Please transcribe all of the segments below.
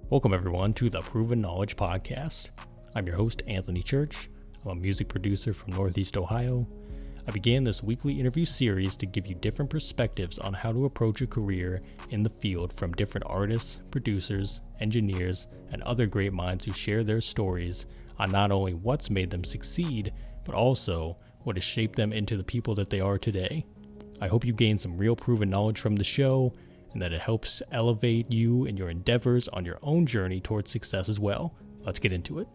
Welcome everyone to the Proven Knowledge Podcast. I'm your host, Anthony Church. I'm a music producer from Northeast Ohio. I began this weekly interview series to give you different perspectives on how to approach a career in the field from different artists, producers, engineers, and other great minds who share their stories on not only what's made them succeed, but also what has shaped them into the people that they are today. I hope you gain some real proven knowledge from the show, and that it helps elevate you in your endeavors on your own journey towards success as well. Let's get into it.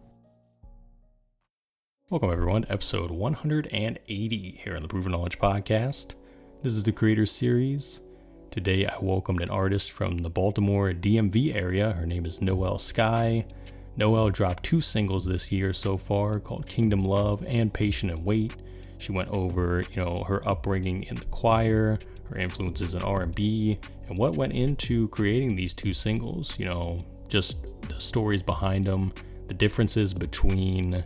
Welcome everyone to episode 180 here on the Proven Knowledge Podcast. This is the Creator Series. Today I welcomed an artist from the Baltimore DMV area. Her name is Noelle Sky. Noelle dropped 2 singles this year so far called Kingdom Love and Patient and Wait. She went over, her upbringing in the choir, her influences in R&B, and what went into creating these 2 singles, just the stories behind them, the differences between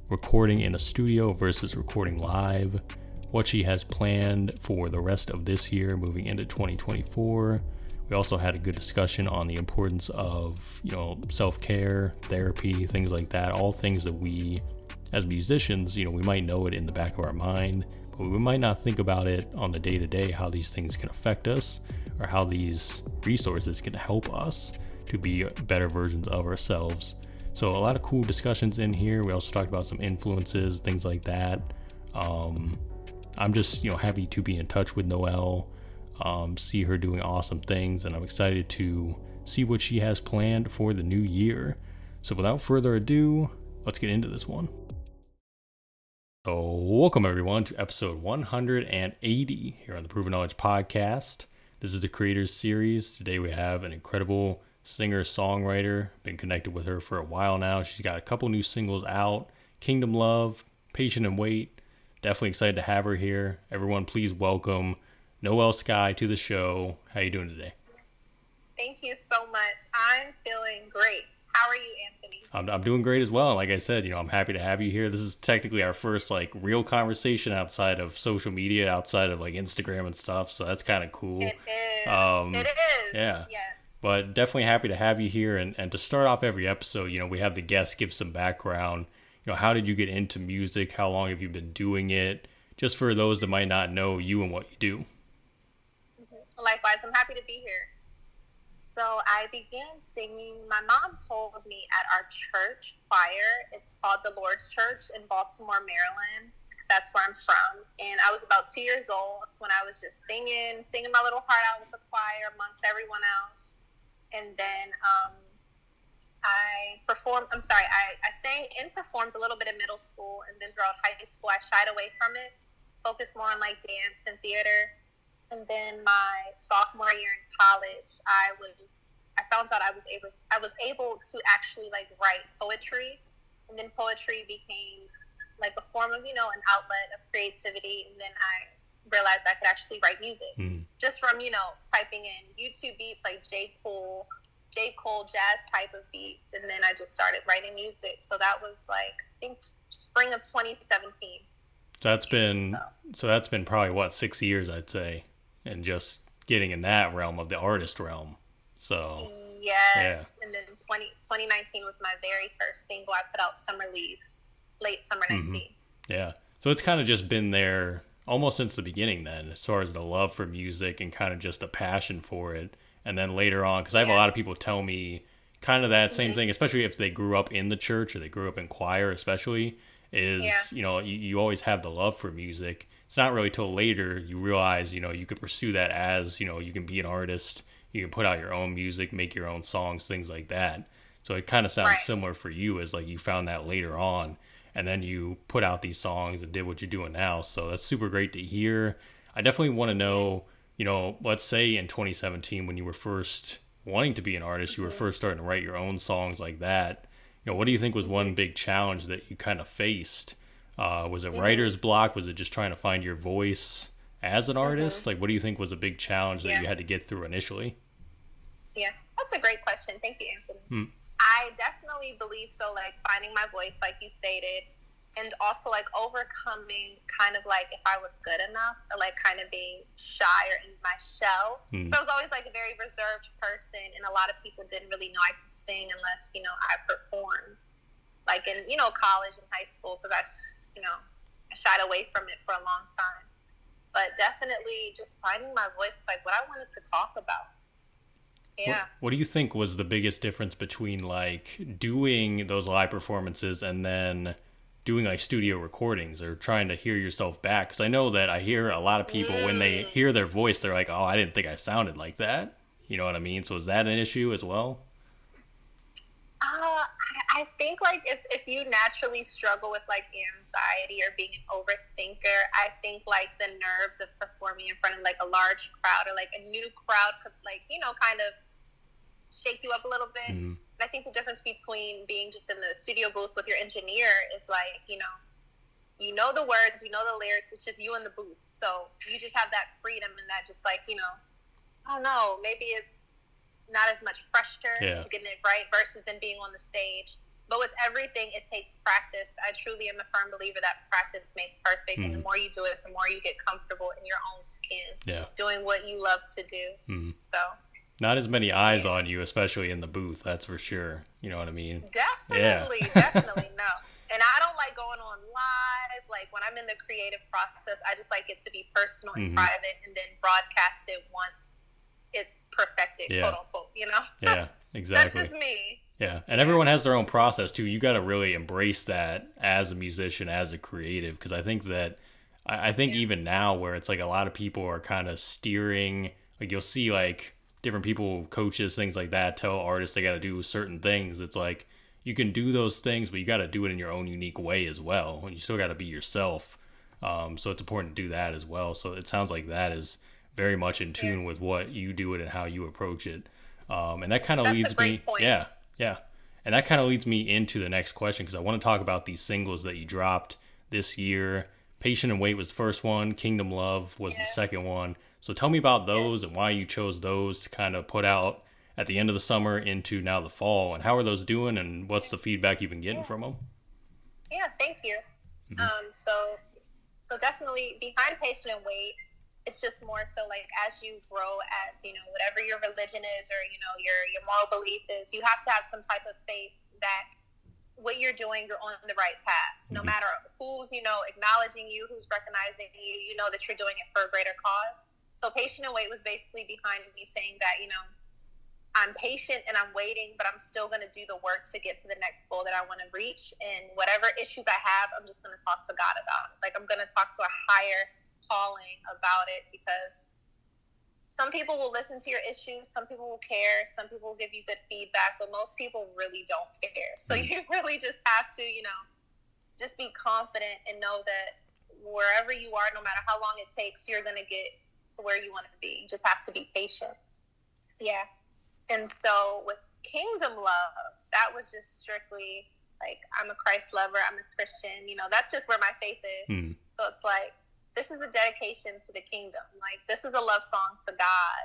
recording in a studio versus recording live, what she has planned for the rest of this year moving into 2024. We also had a good discussion on the importance of, self-care, therapy, things like that, all things that we as musicians, we might know it in the back of our mind, but we might not think about it on the day-to-day, how these things can affect us or how these resources can help us to be better versions of ourselves. So a lot of cool discussions in here. We also talked about some influences, things like that. I'm just, happy to be in touch with Noelle, see her doing awesome things, and I'm excited to see what she has planned for the new year. So without further ado, let's get into this one. So welcome everyone to episode 180 here on the Proven Knowledge Podcast. This is the Creators Series. Today we have an incredible singer-songwriter. Been connected with her for a while now. She's got a couple new singles out. Kingdom Love, Patient and Wait. Definitely excited to have her here. Everyone please welcome Noelle Sky to the show. How you doing today? Thank you so much. I'm feeling great. How are you, Anthony? I'm doing great as well. Like I said, I'm happy to have you here. This is technically our first real conversation outside of social media, outside of Instagram and stuff. So that's kind of cool. It is. Yeah. Yes. But definitely happy to have you here. And to start off every episode, we have the guests give some background. How did you get into music? How long have you been doing it? Just for those that might not know you and what you do. Mm-hmm. Likewise, I'm happy to be here. So I began singing. My mom told me at our church choir, it's called the Lord's Church in Baltimore, Maryland. That's where I'm from. And I was about 2 years old when I was just singing my little heart out with the choir amongst everyone else. And then I sang and performed a little bit in middle school. And then throughout high school, I shied away from it, focused more on dance and theater. And then my sophomore year in college, I found out I was able to actually write poetry, and then poetry became a form of an outlet of creativity. And then I realized I could actually write music just from typing in YouTube beats like J. Cole jazz type of beats, and then I just started writing music. So that was I think spring of 2017. So that's been probably 6 years, I'd say. And just getting in that realm of the artist realm. So yes, yeah. And then 2019 was my very first single. I put out Summer Leaves, late summer 19. Mm-hmm. Yeah. So it's kind of just been there almost since the beginning then, as far as the love for music and kind of just a passion for it. And then later on, because I have a lot of people tell me kind of that same thing, especially if they grew up in the church or they grew up in choir especially, is, you always have the love for music. It's not really till later you realize, you could pursue that as, you can be an artist, you can put out your own music, make your own songs, things like that. So it kind of sounds similar for you as you found that later on, and then you put out these songs and did what you're doing now. So that's super great to hear. I definitely want to know, let's say in 2017 when you were first wanting to be an artist, you were first starting to write your own songs like that. What do you think was one big challenge that you kind of faced? Was it writer's block? Was it just trying to find your voice as an artist? What do you think was a big challenge that you had to get through initially? Yeah, that's a great question. Thank you, Anthony. I definitely believe so, finding my voice, like you stated. and also like overcoming kind of like if I was good enough, or like kind of being shy or in my shell. So I was always like a very reserved person, and a lot of people didn't really know I could sing unless, you know, I performed like in, you know, college and high school, because I shied away from it for a long time. But definitely just finding my voice, like what I wanted to talk about. Yeah. What do you think was the biggest difference between like doing those live performances and then doing like studio recordings or trying to hear yourself back? Because I know that I hear a lot of people when they hear their voice, they're like, "Oh, I didn't think I sounded like that." You know what I mean? So is that an issue as well? I think like if you naturally struggle with like anxiety or being an overthinker, I think like the nerves of performing in front of like a large crowd or like a new crowd could like, you know, kind of shake you up a little bit. Mm-hmm. I think the difference between being just in the studio booth with your engineer is like, you know the words, you know the lyrics, it's just you in the booth. So you just have that freedom and that just like, you know, I don't know, maybe it's not as much pressure to getting it right versus than being on the stage. But with everything, it takes practice. I truly am a firm believer that practice makes perfect. And the more you do it, the more you get comfortable in your own skin, doing what you love to do. So not as many eyes on you, especially in the booth, that's for sure. You know what I mean? Definitely no. And I don't like going on live. Like when I'm in the creative process, I just like it to be personal and private, and then broadcast it once it's perfected, quote unquote, you know? Yeah, exactly. That's just me. Yeah, and everyone has their own process too. You got to really embrace that as a musician, as a creative, because I think that, I think even now where it's like a lot of people are kind of steering, like you'll see like different people, coaches, things like that, tell artists they got to do certain things. It's like you can do those things, but you got to do it in your own unique way as well. And you still got to be yourself. So it's important to do that as well. So it sounds like that is very much in tune with what you do it and how you approach it. And that kind of leads me, yeah. And that kind of leads me into the next question, because I want to talk about these singles that you dropped this year. Patient and Wait was the first one. Kingdom Love was the second one. So tell me about those and why you chose those to kind of put out at the end of the summer into now the fall. And how are those doing, and what's the feedback you've been getting from them? Yeah, thank you. So definitely behind Patient and Wait, it's just more so like as you grow, as you know, whatever your religion is, or you know, your moral belief is, you have to have some type of faith that what you're doing, you're on the right path. No matter who's, you know, acknowledging you, who's recognizing you, you know that you're doing it for a greater cause. So Patient and Wait was basically behind me saying that, you know, I'm patient and I'm waiting, but I'm still going to do the work to get to the next goal that I want to reach. And whatever issues I have, I'm just going to talk to God about it. Like I'm going to talk to a higher calling about it, because some people will listen to your issues, some people will care, some people will give you good feedback, but most people really don't care. So you really just have to, you know, just be confident and know that wherever you are, no matter how long it takes, you're going to get to where you want to be. You just have to be patient. Yeah. And so with Kingdom Love, that was just strictly like, I'm a Christ lover, I'm a Christian, you know, that's just where my faith is. So it's like, this is a dedication to the kingdom. Like, this is a love song to God.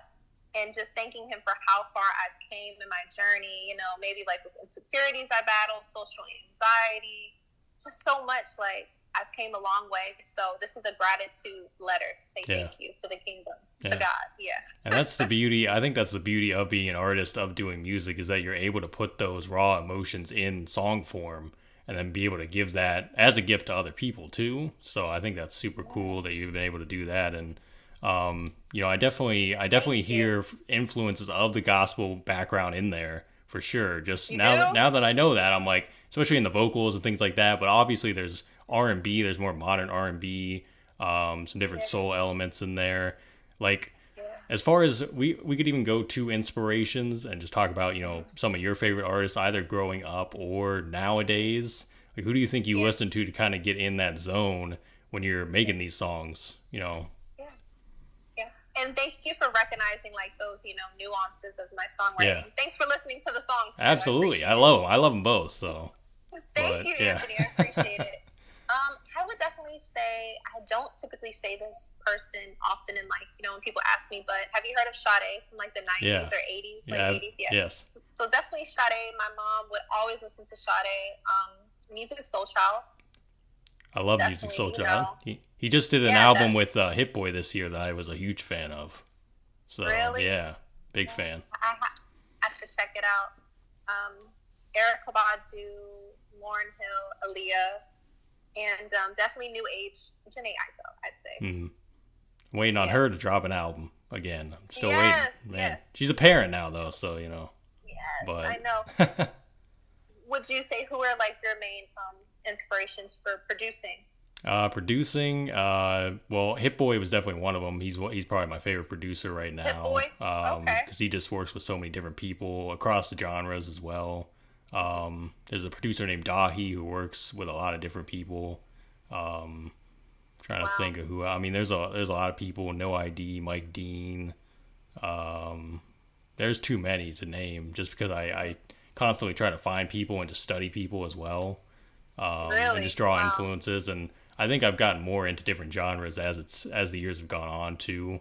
And just thanking him for how far I've came in my journey, you know, maybe like with insecurities I battled, social anxiety, just so much. Like, I've came a long way. So this is a gratitude letter to say thank you to the kingdom, to God. Yeah. And that's the beauty. I think that's the beauty of being an artist, of doing music, is that you're able to put those raw emotions in song form, and then be able to give that as a gift to other people too. So I think that's super cool that you've been able to do that. And you know, I definitely hear influences of the gospel background in there for sure. Just now that I know that, I'm like, especially in the vocals and things like that. But obviously there's R&B, there's more modern R&B, some different soul elements in there. Like, as far as we could even go to inspirations and just talk about, you know, some of your favorite artists, either growing up or nowadays. Like, who do you think you listen to kind of get in that zone when you're making these songs, you know? Yeah. And thank you for recognizing like those, you know, nuances of my songwriting. Thanks for listening to the songs too. Absolutely. I love them both. So thank you, Anthony. I appreciate it. I would definitely say, I don't typically say this person often in like, you know, when people ask me, but have you heard of Sade from like the 90s or 80s, late 80s? Yes. So definitely Sade. My mom would always listen to Sade, Music Soul Child. I love Music definitely, Soul Child. He just did an yeah, album with Hit Boy this year that I was a huge fan of. So really, yeah, big fan. have to check it out. Erica Badu, Lauryn Hill, Aaliyah, and definitely new age Janae Aiko, I'd say. Waiting on her to drop an album again. I'm still waiting. Man, she's a parent now though, so Yes, But I know. Would you say who are like your main inspirations for producing? Producing, well, Hit Boy was definitely one of them. He's probably my favorite producer right now. Hit Boy? Okay. Because he just works with so many different people across the genres as well. There's a producer named Dahi who works with a lot of different people. Trying to think of who. I mean, there's a lot of people. No ID, Mike Dean. There's too many to name just because I constantly try to find people and to study people as well. And just draw influences, and I think I've gotten more into different genres as the years have gone on too,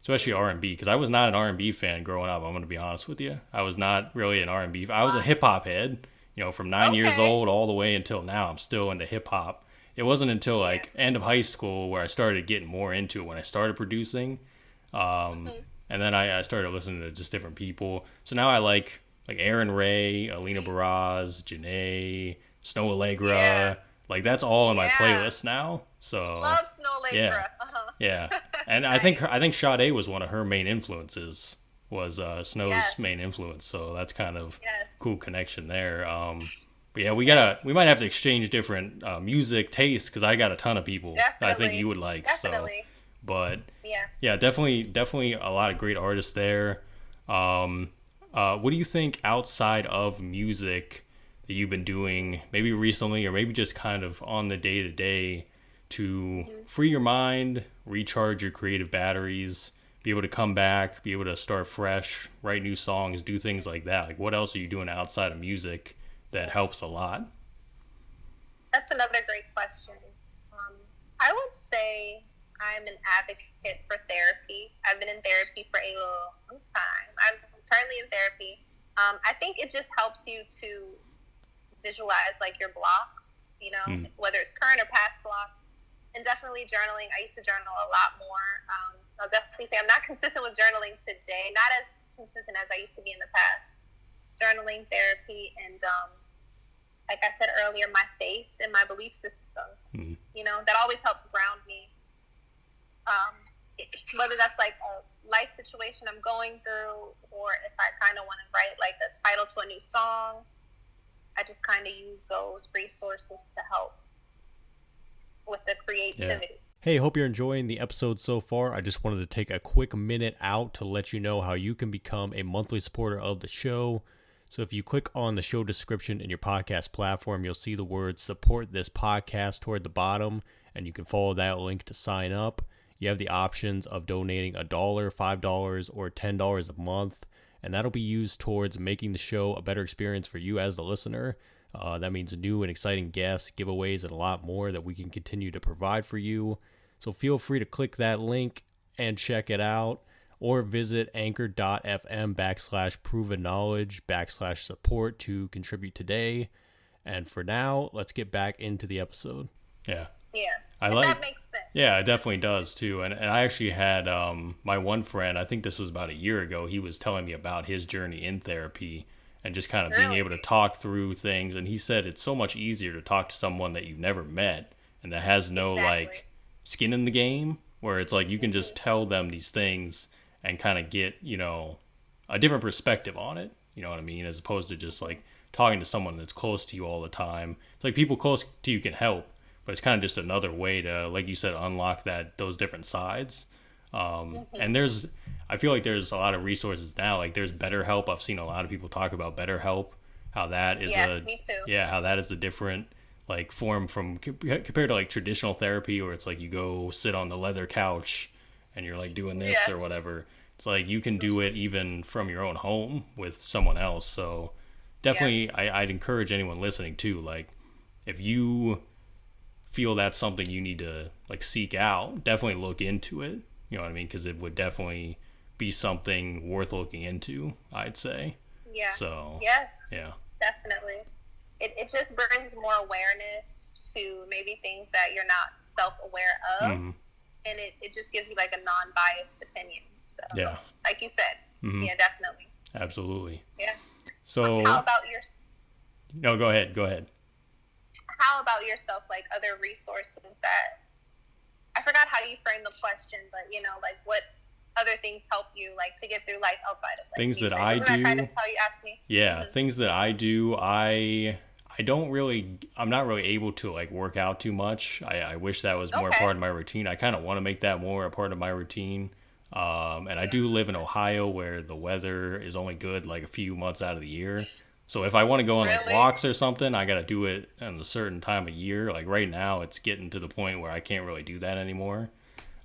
especially R&B, because I was not an R&B fan growing up. I'm going to be honest with you. I was not really an R&B. I was a hip hop head, from 9 years old all the way until now. I'm still into hip hop. It wasn't until like end of high school where I started getting more into it when I started producing, and then I started listening to just different people. So now I like Aaron Ray, Alina Baraz, Janae, Snow Allegra. Yeah. Like that's all in my playlist now. So love Snow Allegra. Yeah. And I think Sade was one of her main influences. Was Snow's main influence. So that's kind of cool connection there. But yeah, we might have to exchange different music tastes because I got a ton of people that I think you would like. Definitely. So, but yeah, definitely a lot of great artists there. What do you think outside of music that you've been doing, maybe recently or maybe just kind of on the day-to-day to free your mind, recharge your creative batteries, be able to come back, be able to start fresh, write new songs, do things like that? Like, what else are you doing outside of music that helps a lot? That's another great question. I would say I'm an advocate for therapy. I've been in therapy for a long time. I'm currently in therapy. I think it just helps you to visualize like your blocks, whether it's current or past blocks, and definitely journaling. I used to journal a lot more. I'll definitely say I'm not consistent with journaling today, not as consistent as I used to be in the past. Journaling, therapy, and like I said earlier, my faith and my belief system, that always helps ground me. Whether that's like a life situation I'm going through, or if I kind of want to write like a title to a new song, I just kind of use those resources to help with the creativity. Yeah. Hey, hope you're enjoying the episode so far. I just wanted to take a quick minute out to let you know how you can become a monthly supporter of the show. So if you click on the show description in your podcast platform, you'll see the words support this podcast toward the bottom, and you can follow that link to sign up. You have the options of donating $1, $5, or $10 a month, and that'll be used towards making the show a better experience for you as the listener. That means new and exciting guests, giveaways, and a lot more that we can continue to provide for you. So feel free to click that link and check it out, or visit anchor.fm/provenknowledge/support to contribute today. And for now, let's get back into the episode. Yeah. That makes sense. Yeah, it definitely does too. And I actually had my one friend, I think this was about a year ago, he was telling me about his journey in therapy and just kind of being able to talk through things. And he said it's so much easier to talk to someone that you've never met and that has no like skin in the game, where it's like you can just tell them these things and kind of get, a different perspective on it. You know what I mean? As opposed to just like talking to someone that's close to you all the time. It's like people close to you can help, but it's kind of just another way to, like you said, unlock those different sides. And I feel like there's a lot of resources now. Like there's BetterHelp. I've seen a lot of people talk about BetterHelp, how that is me too. Yeah, how that is a different like form from compared to like traditional therapy, where it's like you go sit on the leather couch and you're like doing this or whatever. It's like you can do it even from your own home with someone else. So definitely I'd encourage anyone listening too, like if you feel that's something you need to like seek out, definitely look into it. You know what I mean? Because it would definitely be something worth looking into, I'd say. Yeah. So yes. Yeah. Definitely. it just brings more awareness to maybe things that you're not self-aware of. Mm-hmm. And it just gives you like a non-biased opinion. So, Yeah. like you said, Mm-hmm. yeah, definitely. Absolutely. Yeah. So, how about your? No, go ahead. Go ahead. How about yourself? Like other resources that I forgot how you framed the question, but you know, like what other things help you like to get through life outside of like Things music? that I Isn't do. that kind of how you asked me? Yeah, Mm-hmm. things that I do. I don't really. I'm not really able to like work out too much. I wish that was more a Okay. part of my routine. I kind of want to make that more a part of my routine. And I Yeah. do live in Ohio where the weather is only good like a few months out of the year. So if I want to go on like Really? walks or something, I got to do it in a certain time of year. Like right now, it's getting to the point where I can't really do that anymore.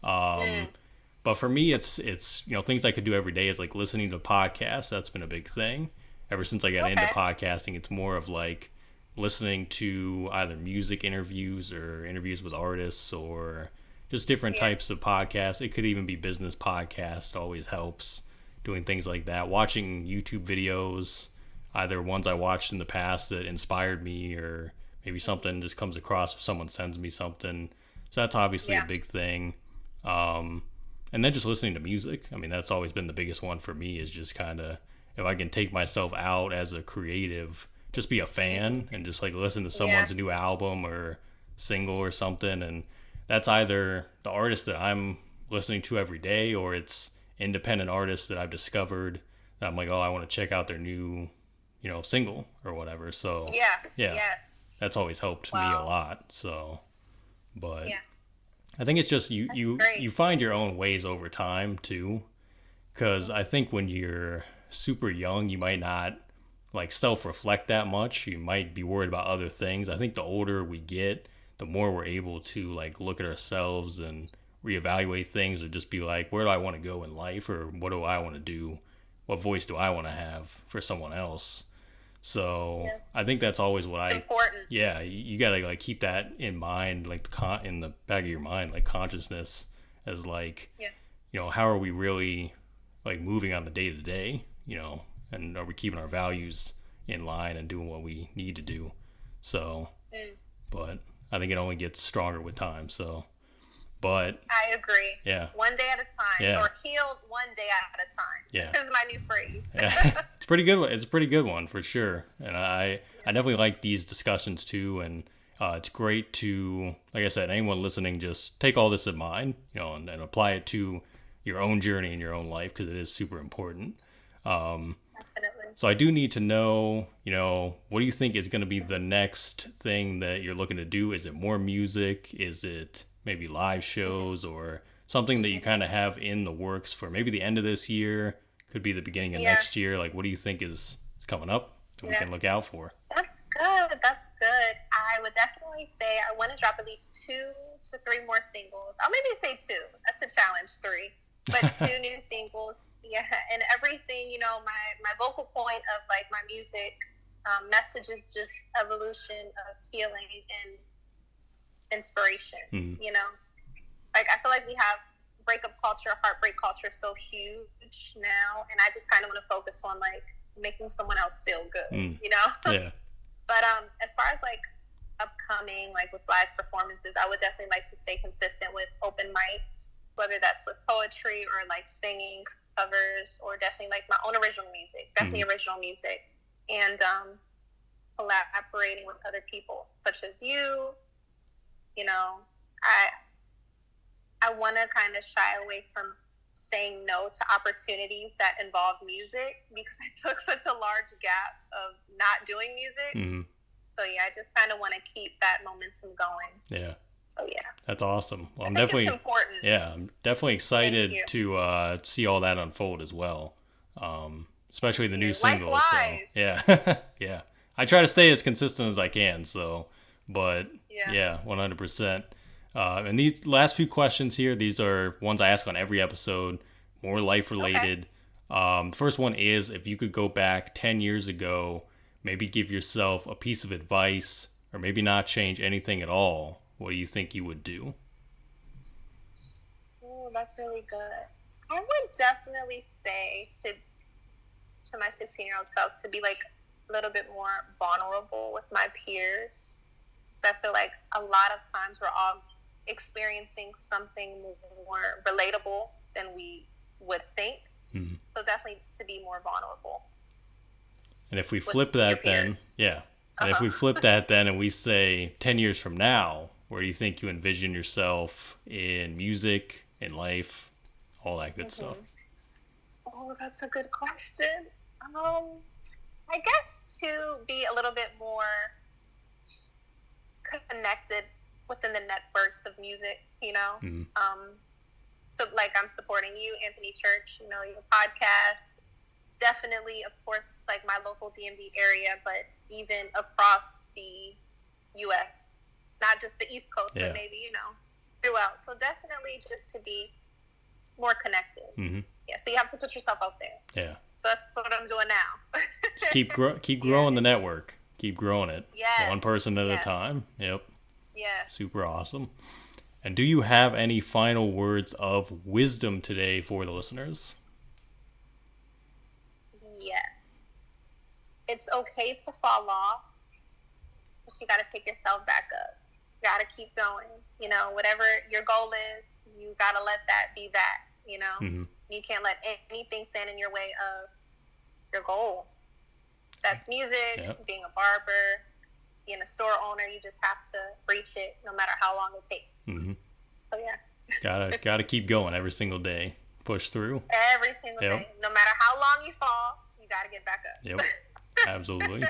Mm. But for me, it's things I could do every day is like listening to podcasts. That's been a big thing. Ever since I got into Okay. podcasting, it's more of like listening to either music interviews or interviews with artists or just different Yeah. types of podcasts. It could even be business podcasts. Always helps doing things like that. Watching YouTube videos, either ones I watched in the past that inspired me or maybe something just comes across or someone sends me something. So that's obviously a Yeah. big thing. Um, and then just listening to music. I mean, that's always been the biggest one for me is just kind of if I can take myself out as a creative, just be a fan and just like listen to Yeah. someone's new album or single or something. And that's either the artist that I'm listening to every day or it's independent artists that I've discovered that I'm like, oh, I want to check out their new, single or whatever. So, Yeah. yeah, Yes. that's always helped me a Wow. lot. So, but Yeah. I think it's just you That's you great. you find your own ways over time too. Because I Mm-hmm. think when you're super young, you might not like self reflect that much. You might be worried about other things. I think the older we get, the more we're able to like look at ourselves and reevaluate things or just be like, where do I want to go in life or what do I want to do? What voice do I want to have for someone else? So Yeah. I think that's always what It's important. yeah, you gotta like keep that in mind, like in the back of your mind, like consciousness as like, Yeah. how are we really like moving on the day to day, and are we keeping our values in line and doing what we need to do? So, Mm. but I think it only gets stronger with time. So, but I agree. yeah, One day at a time, yeah, or healed one day at a time. yeah, This is my new phrase. yeah. It's pretty good. It's a pretty good one for sure. And I definitely like these discussions too. And it's great to, like I said, anyone listening, just take all this in mind, and apply it to your own journey in your own life because it is super important. Definitely. So I do need to know, what do you think is going to be the next thing that you're looking to do? Is it more music? Is it maybe live shows or something that you kind of have in the works for maybe the end of this year? Could be the beginning of Yeah. next year. Like, what do you think is coming up that we Yeah. can look out for? That's good. That's good. I would definitely say I want to drop at least 2 to 3 more singles. I'll maybe say 2. That's a challenge, 3. But 2 new singles. Yeah. And everything, my vocal point of like my music message is just evolution of healing and inspiration, Mm-hmm. Like I feel like we have breakup culture, heartbreak culture so huge now. And I just kind of want to focus on like making someone else feel good, Yeah. But as far as like upcoming, like with live performances, I would definitely like to stay consistent with open mics, whether that's with poetry or like singing covers, or definitely like my own original music, definitely original music, and collaborating with other people, such as you. I want to kind of shy away from saying no to opportunities that involve music because I took such a large gap of not doing music. Mm-hmm. So yeah, I just kind of want to keep that momentum going. Yeah. So yeah, that's awesome. Well, I think it's important. Yeah, I'm definitely excited to see all that unfold as well. Especially the new single. Likewise. So, yeah, yeah. I try to stay as consistent as I can. So, but yeah, 100%. And these last few questions here, these are ones I ask on every episode, more life related. Okay. The first one is if you could go back 10 years ago, maybe give yourself a piece of advice or maybe not change anything at all, what do you think you would do? Oh, that's really good. I would definitely say to my 16-year-old self to be like a little bit more vulnerable with my peers. So I feel like a lot of times we're all experiencing something more relatable than we would think. Mm-hmm. So definitely to be more vulnerable. And if we flip that then, and if we flip that then and we say 10 years from now, where do you think you envision yourself in music, in life, all that good stuff? Oh, that's a good question. I guess to be a little bit more connected within the networks of music, you know? Mm-hmm. So like I'm supporting you, Anthony Church, you know, your podcast. Definitely, of course, like my local DMV area, but even across the U.S., not just the East Coast, but maybe, you know, throughout. So definitely just to be more connected. Mm-hmm. Yeah, so you have to put yourself out there. Yeah. So that's what I'm doing now. keep growing the network. Keep growing it. Yes. One person at a time. Yep. Yes. Super awesome. And do you have any final words of wisdom today for the listeners? Yes. It's okay to fall off, but you got to pick yourself back up. You got to keep going. You know, whatever your goal is, you got to let that be that, you know? Mm-hmm. You can't let anything stand in your way of your goal. That's music, being a barber, being a store owner. You just have to reach it no matter how long it takes. Mm-hmm. So, yeah. Gotta keep going every single day. Push through. Every single day. No matter how long you fall, you got to get back up. Yep. Absolutely.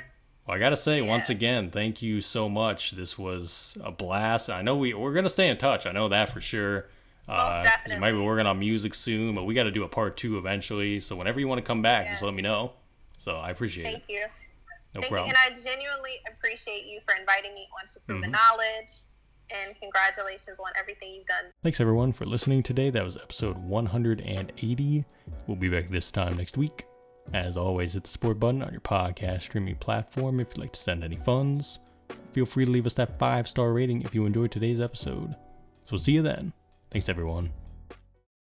Well, I got to say, once again, thank you so much. This was a blast. I know we're going to stay in touch. I know that for sure. Most definitely. You might be working on music soon, but we got to do a part 2 eventually. So whenever you want to come back, just let me know. So I appreciate it. Thank you. No Thank problem. you. And I genuinely appreciate you for inviting me onto Proven Knowledge. And congratulations on everything you've done. Thanks, everyone, for listening today. That was episode 180. We'll be back this time next week. As always, hit the support button on your podcast streaming platform if you'd like to send any funds. Feel free to leave us that 5-star rating if you enjoyed today's episode. So see you then. Thanks, everyone.